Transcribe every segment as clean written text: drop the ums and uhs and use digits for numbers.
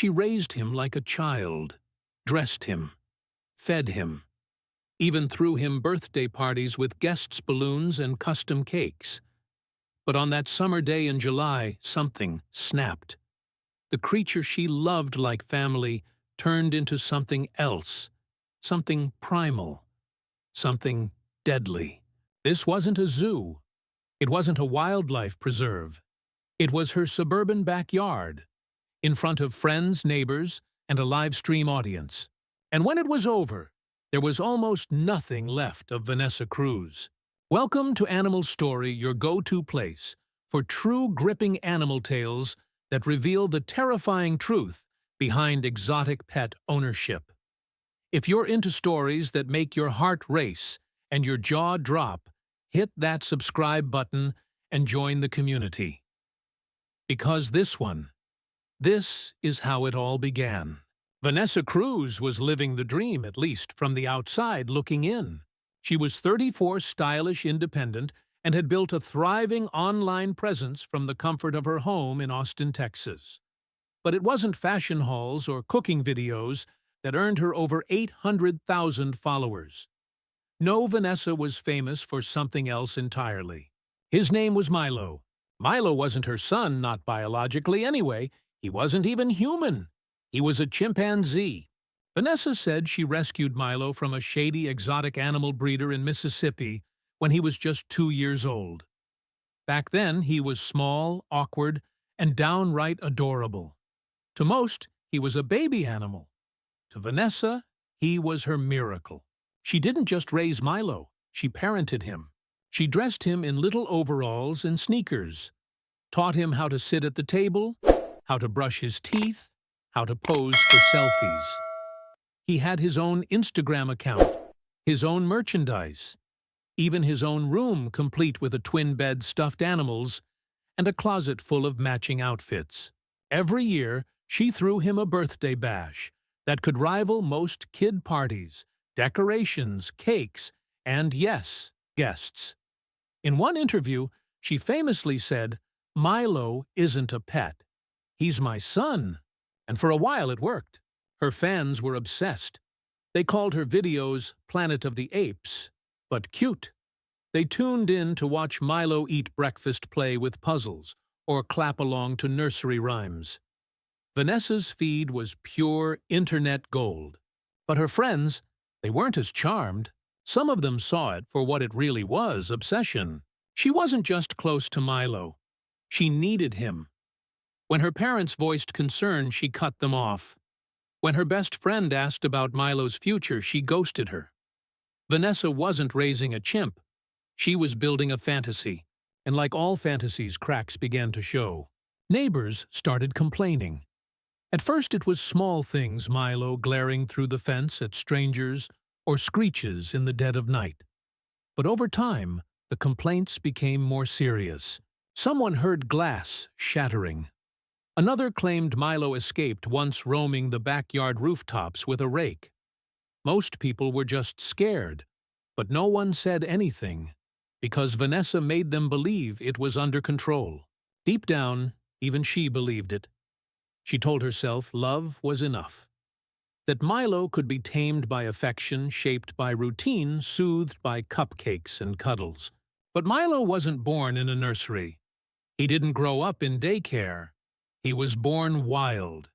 She raised him like a child, dressed him, fed him, even threw him birthday parties with guests' balloons and custom cakes. But on that summer day in July, something snapped. The creature she loved like family turned into something else, something primal, something deadly. This wasn't a zoo. It wasn't a wildlife preserve. It was her suburban backyard, in front of friends, neighbors, and a live stream audience. And when it was over, there was almost nothing left of Vanessa Cruz. Welcome to Animal Story, your go-to place for true gripping animal tales that reveal the terrifying truth behind exotic pet ownership. If you're into stories that make your heart race and your jaw drop, hit that subscribe button and join the community. Because this is how it all began. Vanessa Cruz was living the dream, at least from the outside looking in. She was 34, stylish, independent, and had built a thriving online presence from the comfort of her home in Austin, Texas. But it wasn't fashion hauls or cooking videos that earned her over 800,000 followers. No, Vanessa was famous for something else entirely. His name was Milo. Milo wasn't her son, not biologically anyway. He wasn't even human. He was a chimpanzee. Vanessa said she rescued Milo from a shady exotic animal breeder in Mississippi when he was just 2 years old. Back then, he was small, awkward, and downright adorable. To most, he was a baby animal. To Vanessa, he was her miracle. She didn't just raise Milo, she parented him. She dressed him in little overalls and sneakers, taught him how to sit at the table, how to brush his teeth, how to pose for selfies. He had his own Instagram account, his own merchandise, even his own room complete with a twin bed, stuffed animals, and a closet full of matching outfits. Every year, she threw him a birthday bash that could rival most kid parties, decorations, cakes, and yes, guests. In one interview, she famously said, "Milo isn't a pet. He's my son." And for a while it worked. Her fans were obsessed. They called her videos Planet of the Apes, but cute. They tuned in to watch Milo eat breakfast, play with puzzles, or clap along to nursery rhymes. Vanessa's feed was pure internet gold. But her friends, they weren't as charmed. Some of them saw it for what it really was, obsession. She wasn't just close to Milo. She needed him. When her parents voiced concern, she cut them off. When her best friend asked about Milo's future, she ghosted her. Vanessa wasn't raising a chimp. She was building a fantasy. And like all fantasies, cracks began to show. Neighbors started complaining. At first it was small things, Milo glaring through the fence at strangers or screeches in the dead of night. But over time, the complaints became more serious. Someone heard glass shattering. Another claimed Milo escaped once roaming the backyard rooftops with a rake. Most people were just scared, but no one said anything, because Vanessa made them believe it was under control. Deep down, even she believed it. She told herself love was enough. That Milo could be tamed by affection, shaped by routine, soothed by cupcakes and cuddles. But Milo wasn't born in a nursery. He didn't grow up in daycare. He was born wild.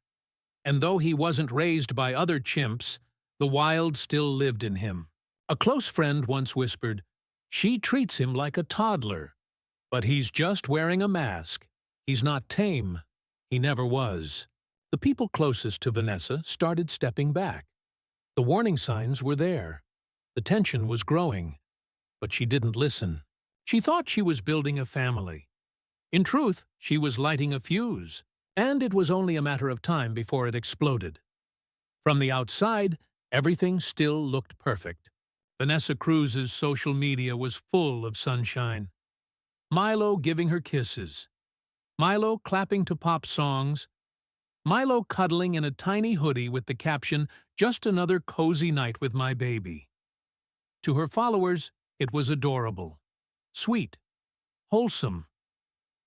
And though he wasn't raised by other chimps, the wild still lived in him. A close friend once whispered, "She treats him like a toddler. But he's just wearing a mask. He's not tame. He never was." The people closest to Vanessa started stepping back. The warning signs were there. The tension was growing. But she didn't listen. She thought she was building a family. In truth, she was lighting a fuse. And it was only a matter of time before it exploded. From the outside, everything still looked perfect. Vanessa Cruz's social media was full of sunshine. Milo giving her kisses. Milo clapping to pop songs. Milo cuddling in a tiny hoodie with the caption, "Just another cozy night with my baby." To her followers, it was adorable, sweet, wholesome.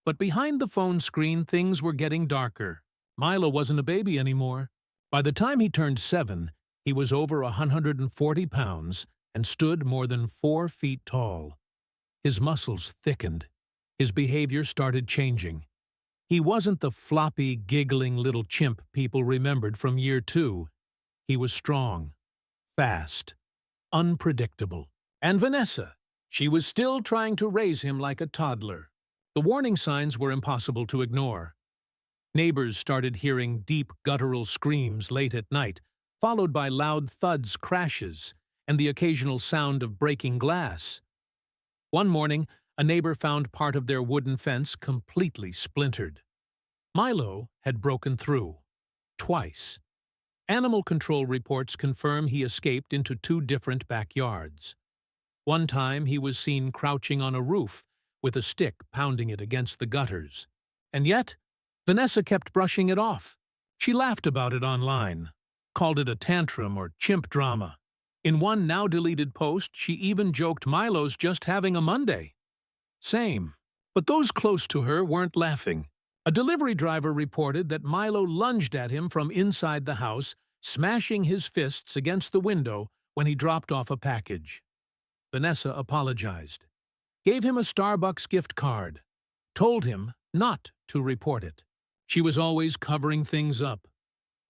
But behind the phone screen, things were getting darker. Milo wasn't a baby anymore. By the time he turned 7, he was over 140 pounds and stood more than 4 feet tall. His muscles thickened. His behavior started changing. He wasn't the floppy, giggling little chimp people remembered from year 2. He was strong, fast, unpredictable. And Vanessa, she was still trying to raise him like a toddler. The warning signs were impossible to ignore. Neighbors started hearing deep guttural screams late at night, followed by loud thuds, crashes, and the occasional sound of breaking glass. One morning, a neighbor found part of their wooden fence completely splintered. Milo had broken through. Twice. Animal control reports confirm he escaped into 2 different backyards. One time he was seen crouching on a roof with a stick pounding it against the gutters. And yet, Vanessa kept brushing it off. She laughed about it online, called it a tantrum or chimp drama. In one now-deleted post, she even joked Milo's just having a Monday. Same. But those close to her weren't laughing. A delivery driver reported that Milo lunged at him from inside the house, smashing his fists against the window when he dropped off a package. Vanessa apologized, gave him a Starbucks gift card, told him not to report it. She was always covering things up,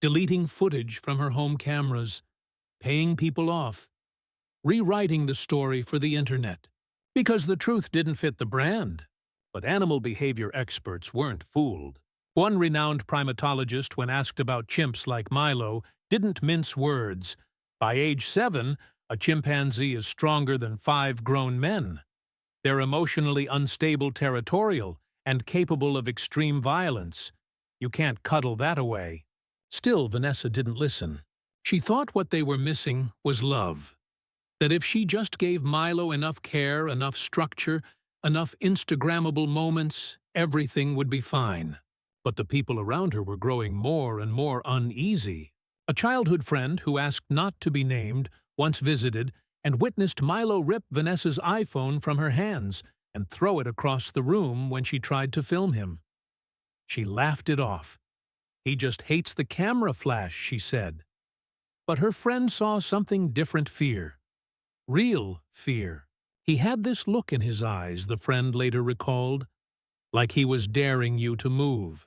deleting footage from her home cameras, paying people off, rewriting the story for the internet, because the truth didn't fit the brand. But animal behavior experts weren't fooled. One renowned primatologist, when asked about chimps like Milo, didn't mince words. By age 7, a chimpanzee is stronger than 5 grown men. They're emotionally unstable, territorial, and capable of extreme violence. You can't cuddle that away. Still, Vanessa didn't listen. She thought what they were missing was love. That if she just gave Milo enough care, enough structure, enough Instagrammable moments, everything would be fine. But the people around her were growing more and more uneasy. A childhood friend who asked not to be named once visited and witnessed Milo rip Vanessa's iPhone from her hands and throw it across the room when she tried to film him. She laughed it off. "He just hates the camera flash," she said. But her friend saw something different: fear. Real fear. He had this look in his eyes, the friend later recalled, like he was daring you to move.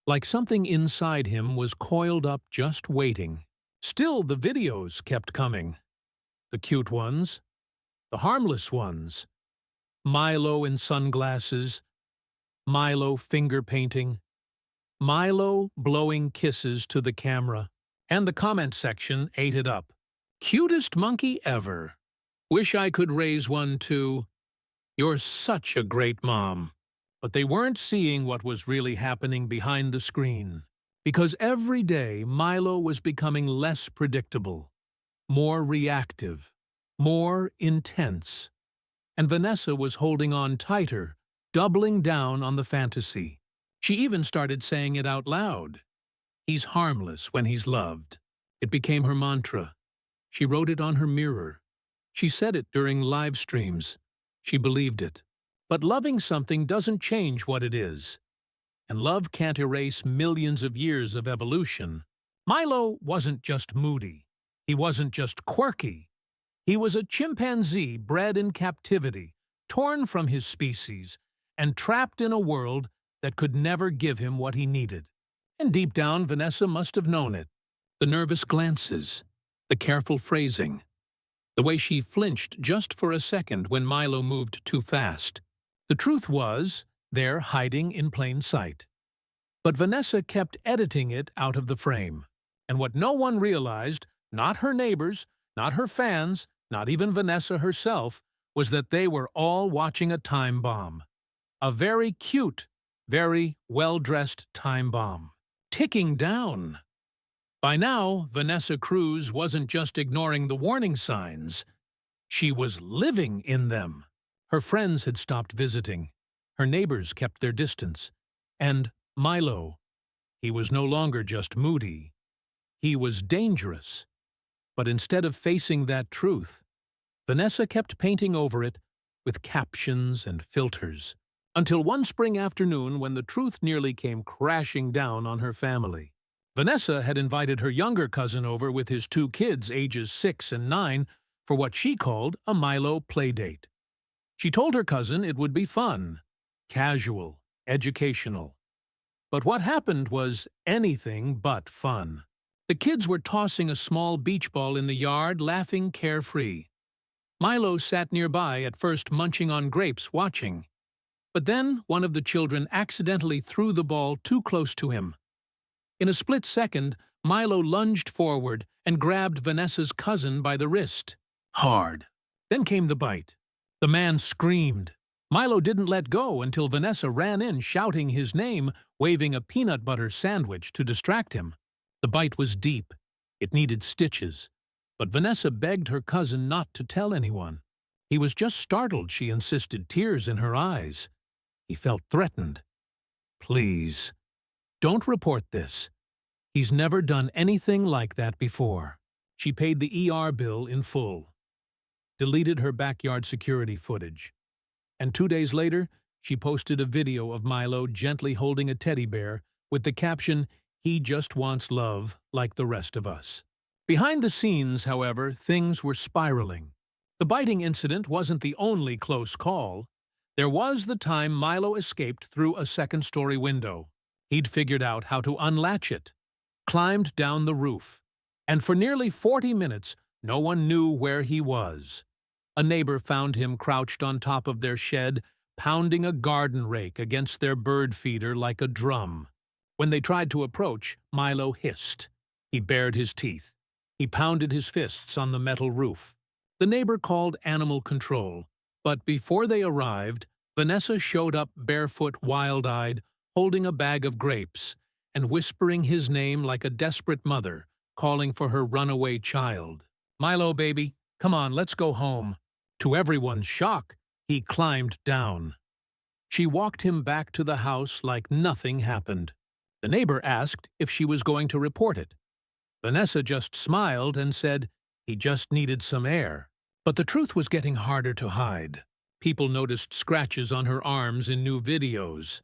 Like something inside him was coiled up just waiting. Still, the videos kept coming. The cute ones. The harmless ones. Milo in sunglasses. Milo finger painting. Milo blowing kisses to the camera. And the comment section ate it up. "Cutest monkey ever. Wish I could raise one too. You're such a great mom." But they weren't seeing what was really happening behind the screen. Because every day Milo was becoming less predictable, more reactive, more intense. And Vanessa was holding on tighter, doubling down on the fantasy. She even started saying it out loud. "He's harmless when he's loved." It became her mantra. She wrote it on her mirror. She said it during live streams. She believed it. But loving something doesn't change what it is. And love can't erase millions of years of evolution. Milo wasn't just moody. He wasn't just quirky. He was a chimpanzee bred in captivity, torn from his species, and trapped in a world that could never give him what he needed. And deep down, Vanessa must have known it. The nervous glances, the careful phrasing, the way she flinched just for a second when Milo moved too fast. The truth was, there hiding in plain sight. But Vanessa kept editing it out of the frame. And what no one realized, not her neighbors, not her fans, not even Vanessa herself, was that they were all watching a time bomb. A very cute, very well-dressed time bomb. Ticking down. By now, Vanessa Cruz wasn't just ignoring the warning signs. She was living in them. Her friends had stopped visiting. Her neighbors kept their distance. And Milo, he was no longer just moody. He was dangerous. But instead of facing that truth, Vanessa kept painting over it with captions and filters. Until one spring afternoon when the truth nearly came crashing down on her family. Vanessa had invited her younger cousin over with his two kids, ages 6 and 9, for what she called a Milo playdate. She told her cousin it would be fun, casual, educational. But what happened was anything but fun. The kids were tossing a small beach ball in the yard, laughing carefree. Milo sat nearby, at first munching on grapes, watching. But then one of the children accidentally threw the ball too close to him. In a split second, Milo lunged forward and grabbed Vanessa's cousin by the wrist. Hard. Then came the bite. The man screamed. Milo didn't let go until Vanessa ran in, shouting his name, waving a peanut butter sandwich to distract him. The bite was deep. It needed stitches. But Vanessa begged her cousin not to tell anyone. He was just startled, she insisted, tears in her eyes. He felt threatened. Please, don't report this. He's never done anything like that before. She paid the ER bill in full, deleted her backyard security footage, and 2 days later, she posted a video of Milo gently holding a teddy bear with the caption, "He just wants love like the rest of us." Behind the scenes, however, things were spiraling. The biting incident wasn't the only close call. There was the time Milo escaped through a second-story window. He'd figured out how to unlatch it, climbed down the roof, and for nearly 40 minutes, no one knew where he was. A neighbor found him crouched on top of their shed, pounding a garden rake against their bird feeder like a drum. When they tried to approach, Milo hissed. He bared his teeth. He pounded his fists on the metal roof. The neighbor called animal control. But before they arrived, Vanessa showed up barefoot, wild-eyed, holding a bag of grapes, and whispering his name like a desperate mother, calling for her runaway child. "Milo, baby, come on, let's go home." To everyone's shock, he climbed down. She walked him back to the house like nothing happened. The neighbor asked if she was going to report it. Vanessa just smiled and said he just needed some air. But the truth was getting harder to hide. People noticed scratches on her arms in new videos.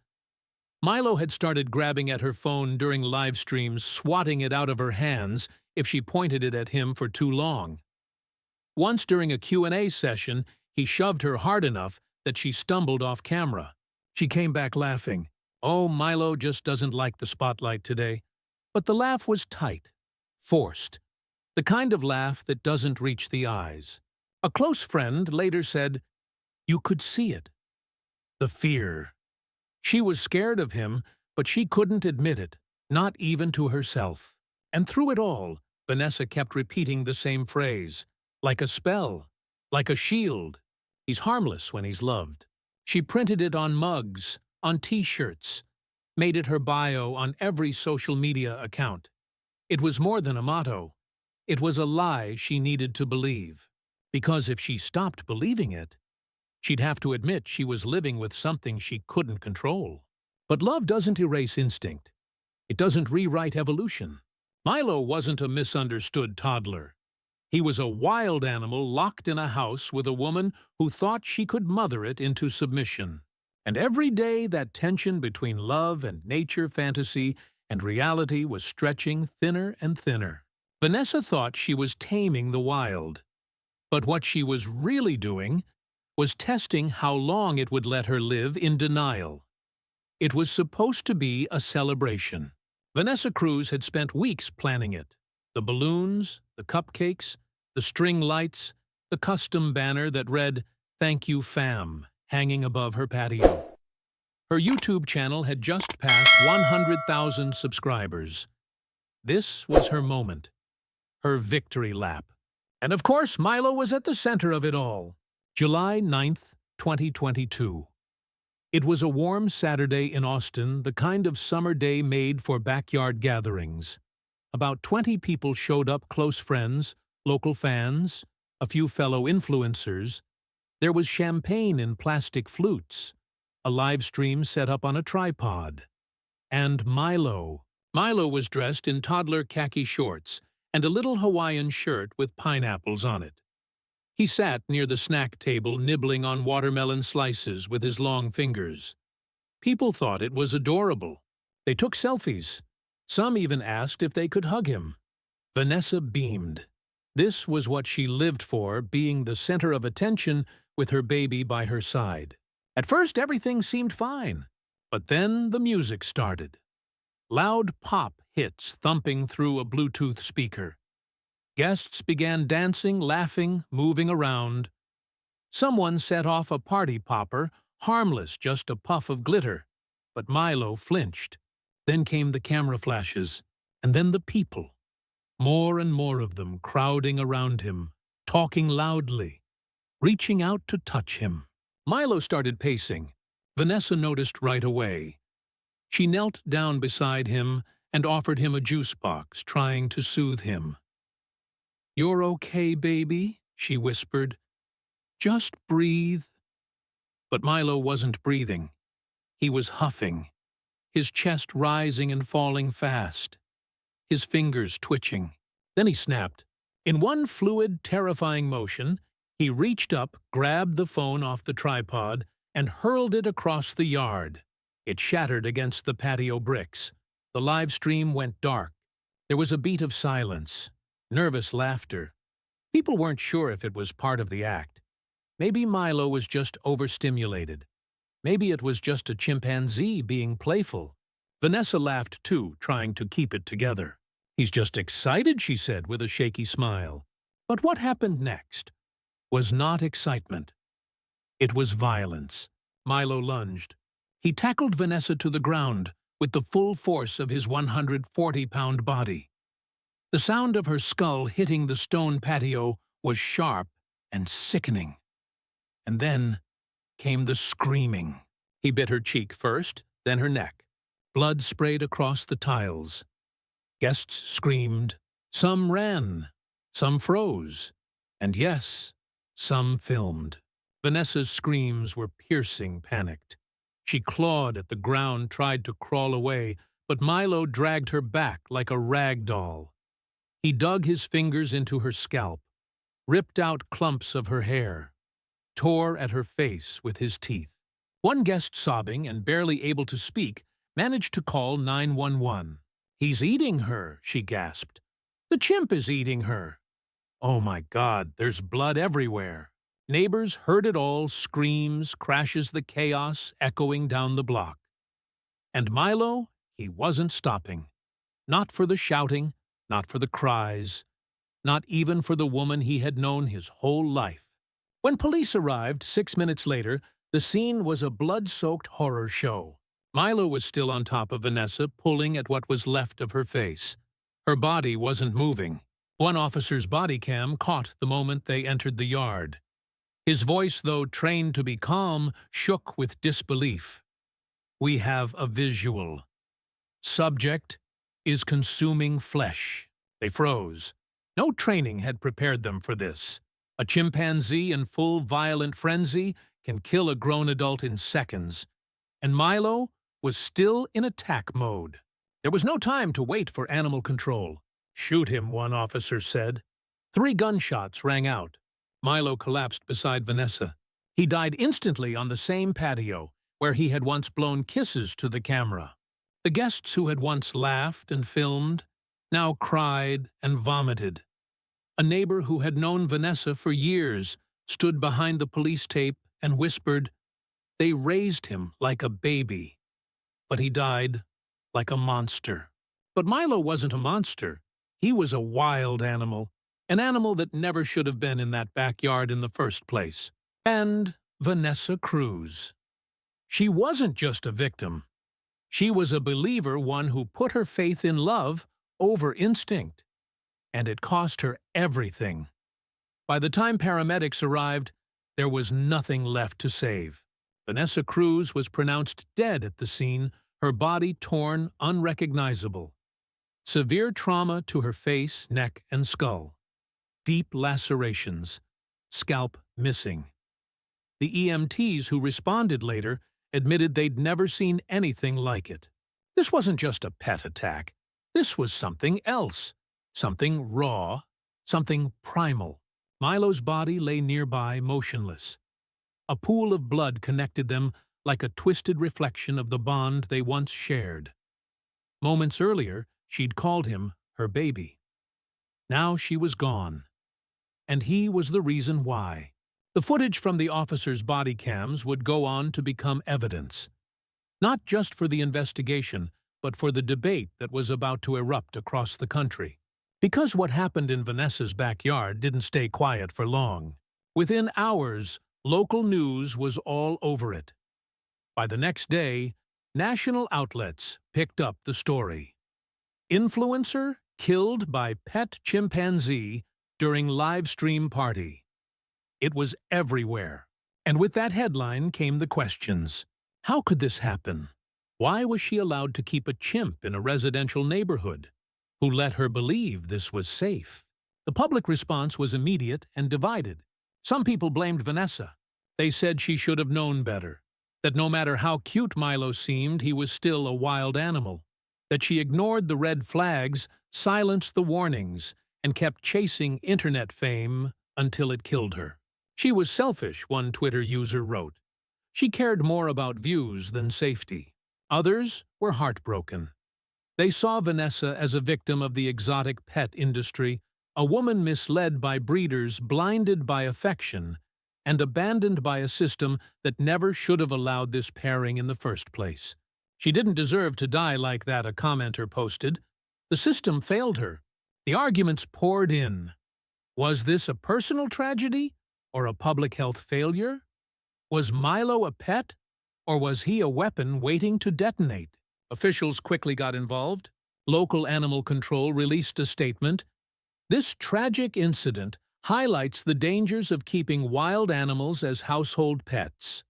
Milo had started grabbing at her phone during live streams, swatting it out of her hands if she pointed it at him for too long. Once during a Q&A session, he shoved her hard enough that she stumbled off camera. She came back laughing. Oh, Milo just doesn't like the spotlight today. But the laugh was tight, forced, the kind of laugh that doesn't reach the eyes. A close friend later said, "You could see it." The fear. She was scared of him, but she couldn't admit it, not even to herself. And through it all, Vanessa kept repeating the same phrase, like a spell, like a shield. He's harmless when he's loved. She printed it on mugs, on T-shirts, made it her bio on every social media account. It was more than a motto. It was a lie she needed to believe. Because if she stopped believing it, she'd have to admit she was living with something she couldn't control. But love doesn't erase instinct. It doesn't rewrite evolution. Milo wasn't a misunderstood toddler. He was a wild animal locked in a house with a woman who thought she could mother it into submission. And every day that tension between love and nature fantasy and reality was stretching thinner and thinner. Vanessa thought she was taming the wild. But what she was really doing was testing how long it would let her live in denial. It was supposed to be a celebration. Vanessa Cruz had spent weeks planning it. The balloons, the cupcakes, the string lights, the custom banner that read, "Thank you, fam," hanging above her patio. Her YouTube channel had just passed 100,000 subscribers. This was her moment, her victory lap. And of course, Milo was at the center of it all. July 9th, 2022. It was a warm Saturday in Austin, the kind of summer day made for backyard gatherings. About 20 people showed up, close friends, local fans, a few fellow influencers. There was champagne in plastic flutes, a live stream set up on a tripod. And Milo. Milo was dressed in toddler khaki shorts and a little Hawaiian shirt with pineapples on it. He sat near the snack table nibbling on watermelon slices with his long fingers. People thought it was adorable. They took selfies. Some even asked if they could hug him. Vanessa beamed. This was what she lived for, being the center of attention with her baby by her side. At first, everything seemed fine, but then the music started. Loud pop hits thumping through a Bluetooth speaker. Guests began dancing, laughing, moving around. Someone set off a party popper, harmless, just a puff of glitter. But Milo flinched. Then came the camera flashes, and then the people. More and more of them crowding around him, talking loudly, reaching out to touch him. Milo started pacing. Vanessa noticed right away. She knelt down beside him and offered him a juice box, trying to soothe him. "You're okay, baby," she whispered. "Just breathe." But Milo wasn't breathing. He was huffing, his chest rising and falling fast, his fingers twitching. Then he snapped. In one fluid, terrifying motion, he reached up, grabbed the phone off the tripod, and hurled it across the yard. It shattered against the patio bricks. The live stream went dark. There was a beat of silence, nervous laughter. People weren't sure if it was part of the act. Maybe Milo was just overstimulated. Maybe it was just a chimpanzee being playful. Vanessa laughed too, trying to keep it together. "He's just excited," she said with a shaky smile. But what happened next was not excitement. It was violence. Milo lunged. He tackled Vanessa to the ground with the full force of his 140-pound body. The sound of her skull hitting the stone patio was sharp and sickening. And then came the screaming. He bit her cheek first, then her neck. Blood sprayed across the tiles. Guests screamed. Some ran. Some froze. And yes, some filmed. Vanessa's screams were piercing, panicked. She clawed at the ground, tried to crawl away, but Milo dragged her back like a rag doll. He dug his fingers into her scalp, ripped out clumps of her hair, tore at her face with his teeth. One guest, sobbing and barely able to speak, managed to call 911. "He's eating her," she gasped. "The chimp is eating her." Oh my God, there's blood everywhere. Neighbors heard it all, screams, crashes, the chaos echoing down the block. And Milo, he wasn't stopping. Not for the shouting, not for the cries, not even for the woman he had known his whole life. When police arrived 6 minutes later, the scene was a blood-soaked horror show. Milo was still on top of Vanessa, pulling at what was left of her face. Her body wasn't moving. One officer's body cam caught the moment they entered the yard. His voice, though trained to be calm, shook with disbelief. "We have a visual. Subject is consuming flesh." They froze. No training had prepared them for this. A chimpanzee in full violent frenzy can kill a grown adult in seconds. And Milo was still in attack mode. There was no time to wait for animal control. "Shoot him," one officer said. 3 gunshots rang out. Milo collapsed beside Vanessa. He died instantly on the same patio, where he had once blown kisses to the camera. The guests who had once laughed and filmed now cried and vomited. A neighbor who had known Vanessa for years stood behind the police tape and whispered, "They raised him like a baby, but he died like a monster." But Milo wasn't a monster. He was a wild animal, an animal that never should have been in that backyard in the first place. And Vanessa Cruz. She wasn't just a victim. She was a believer, one who put her faith in love over instinct. And it cost her everything. By the time paramedics arrived, there was nothing left to save. Vanessa Cruz was pronounced dead at the scene, her body torn, unrecognizable. Severe trauma to her face, neck, and skull. Deep lacerations, scalp missing. The EMTs who responded later admitted they'd never seen anything like it. This wasn't just a pet attack. This was something else. Something raw, something primal. Milo's body lay nearby, motionless. A pool of blood connected them like a twisted reflection of the bond they once shared. Moments earlier, she'd called him her baby. Now she was gone, and he was the reason why. The footage from the officers' body cams would go on to become evidence, not just for the investigation, but for the debate that was about to erupt across the country. Because what happened in Vanessa's backyard didn't stay quiet for long. Within hours, local news was all over it. By the next day, national outlets picked up the story. Influencer killed by pet chimpanzee during live stream party. It was everywhere. And with that headline came the questions. How could this happen? Why was she allowed to keep a chimp in a residential neighborhood? Who let her believe this was safe? The public response was immediate and divided. Some people blamed Vanessa. They said she should have known better, that no matter how cute Milo seemed, he was still a wild animal, that she ignored the red flags, silenced the warnings, and kept chasing internet fame until it killed her. She was selfish, one Twitter user wrote. She cared more about views than safety. Others were heartbroken. They saw Vanessa as a victim of the exotic pet industry, a woman misled by breeders, blinded by affection, and abandoned by a system that never should have allowed this pairing in the first place. She didn't deserve to die like that, a commenter posted. The system failed her. The arguments poured in. Was this a personal tragedy or a public health failure? Was Milo a pet, or was he a weapon waiting to detonate? Officials quickly got involved. Local animal control released a statement. This tragic incident highlights the dangers of keeping wild animals as household pets.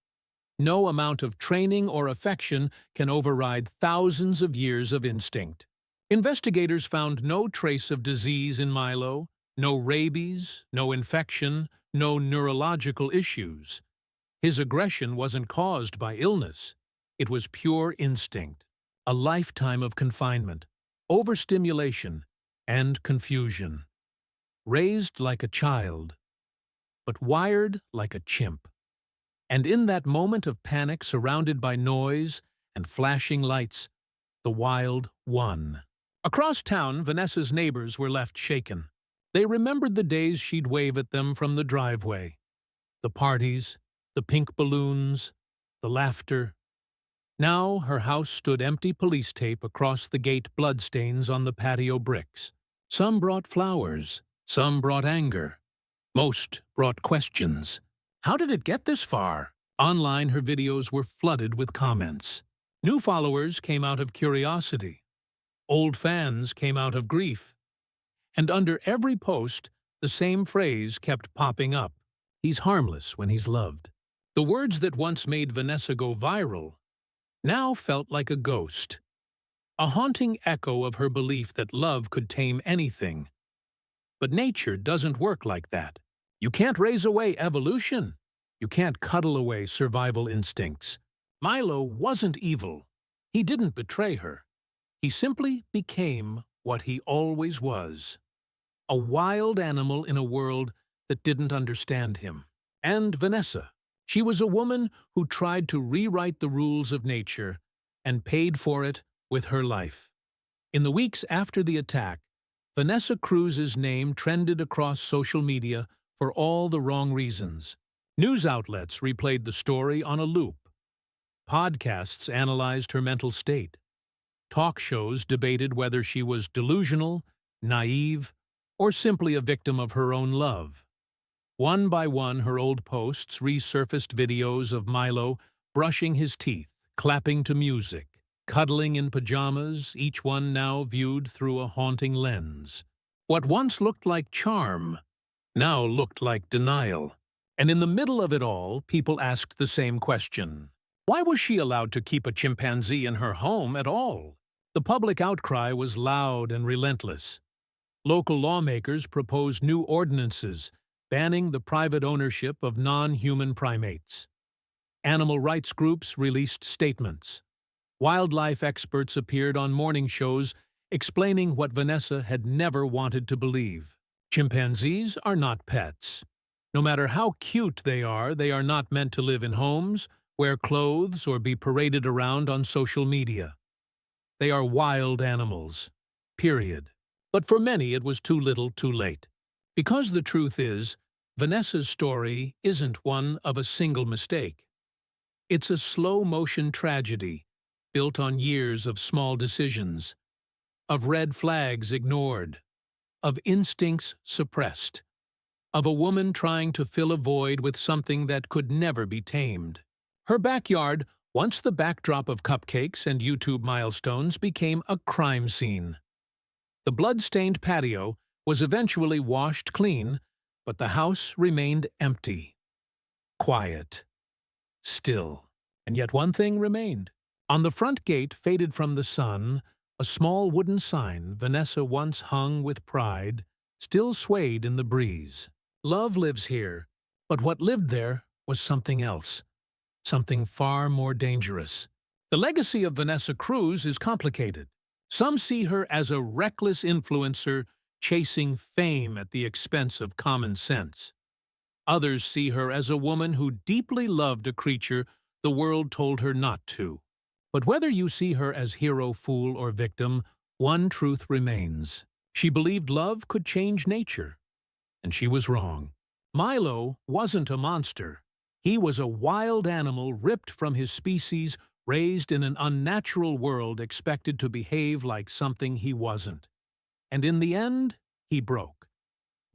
No amount of training or affection can override thousands of years of instinct. Investigators found no trace of disease in Milo, no rabies, no infection, no neurological issues. His aggression wasn't caused by illness. It was pure instinct, a lifetime of confinement, overstimulation, and confusion. Raised like a child, but wired like a chimp. And in that moment of panic, surrounded by noise and flashing lights, the wild won. Across town, Vanessa's neighbors were left shaken. They remembered the days she'd wave at them from the driveway. The parties, the pink balloons, the laughter. Now her house stood empty, police tape across the gate, bloodstains on the patio bricks. Some brought flowers, some brought anger. Most brought questions. How did it get this far? Online, her videos were flooded with comments. New followers came out of curiosity. Old fans came out of grief. And under every post, the same phrase kept popping up. He's harmless when he's loved. The words that once made Vanessa go viral now felt like a ghost, a haunting echo of her belief that love could tame anything. But nature doesn't work like that. You can't raise away evolution. You can't cuddle away survival instincts. Milo wasn't evil. He didn't betray her. He simply became what he always was. A wild animal in a world that didn't understand him. And Vanessa. She was a woman who tried to rewrite the rules of nature and paid for it with her life. In the weeks after the attack, Vanessa Cruz's name trended across social media for all the wrong reasons. News outlets replayed the story on a loop. Podcasts analyzed her mental state. Talk shows debated whether she was delusional, naive, or simply a victim of her own love. One by one, her old posts resurfaced videos of Milo brushing his teeth, clapping to music, cuddling in pajamas, each one now viewed through a haunting lens. What once looked like charm now looked like denial. And in the middle of it all, people asked the same question. Why was she allowed to keep a chimpanzee in her home at all? The public outcry was loud and relentless. Local lawmakers proposed new ordinances banning the private ownership of non-human primates. Animal rights groups released statements. Wildlife experts appeared on morning shows explaining what Vanessa had never wanted to believe. Chimpanzees are not pets. No matter how cute they are not meant to live in homes wear clothes, or be paraded around on social media. They are wild animals. Period. But for many, it was too little, too late. Because the truth is, Vanessa's story isn't one of a single mistake. It's a slow-motion tragedy built on years of small decisions, of red flags ignored, of instincts suppressed, of a woman trying to fill a void with something that could never be tamed. Her backyard, once the backdrop of cupcakes and YouTube milestones, became a crime scene. The blood-stained patio was eventually washed clean, but the house remained empty, quiet, still. And yet one thing remained. On the front gate, faded from the sun, a small wooden sign Vanessa once hung with pride still swayed in the breeze. Love lives here, but what lived there was something else, something far more dangerous. The legacy of Vanessa Cruz is complicated. Some see her as a reckless influencer chasing fame at the expense of common sense. Others see her as a woman who deeply loved a creature the world told her not to. But whether you see her as hero, fool, or victim, one truth remains. She believed love could change nature, and she was wrong. Milo wasn't a monster. He was a wild animal ripped from his species, raised in an unnatural world, expected to behave like something he wasn't. And in the end, he broke.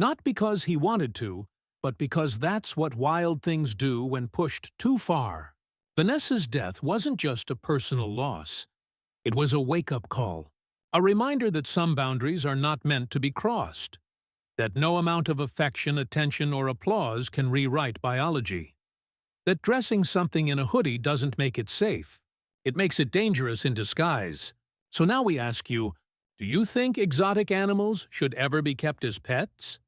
Not because he wanted to, but because that's what wild things do when pushed too far. Vanessa's death wasn't just a personal loss. It was a wake-up call, a reminder that some boundaries are not meant to be crossed, that no amount of affection, attention, or applause can rewrite biology, that dressing something in a hoodie doesn't make it safe. It makes it dangerous in disguise. So now we ask you, do you think exotic animals should ever be kept as pets?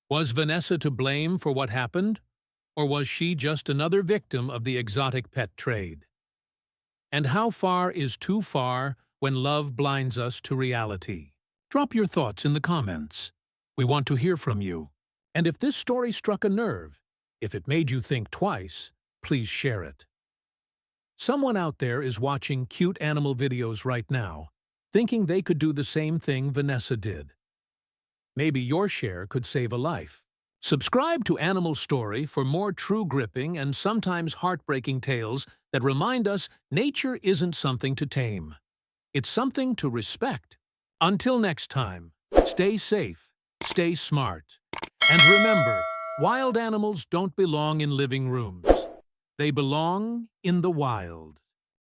Was Vanessa to blame for what happened? Or was she just another victim of the exotic pet trade? And how far is too far when love blinds us to reality? Drop your thoughts in the comments. We want to hear from you. And if this story struck a nerve, if it made you think twice, please share it. Someone out there is watching cute animal videos right now, thinking they could do the same thing Vanessa did. Maybe your share could save a life. Subscribe to Animal Story for more true gripping and sometimes heartbreaking tales that remind us nature isn't something to tame. It's something to respect. Until next time, stay safe, stay smart, and remember, wild animals don't belong in living rooms. They belong in the wild.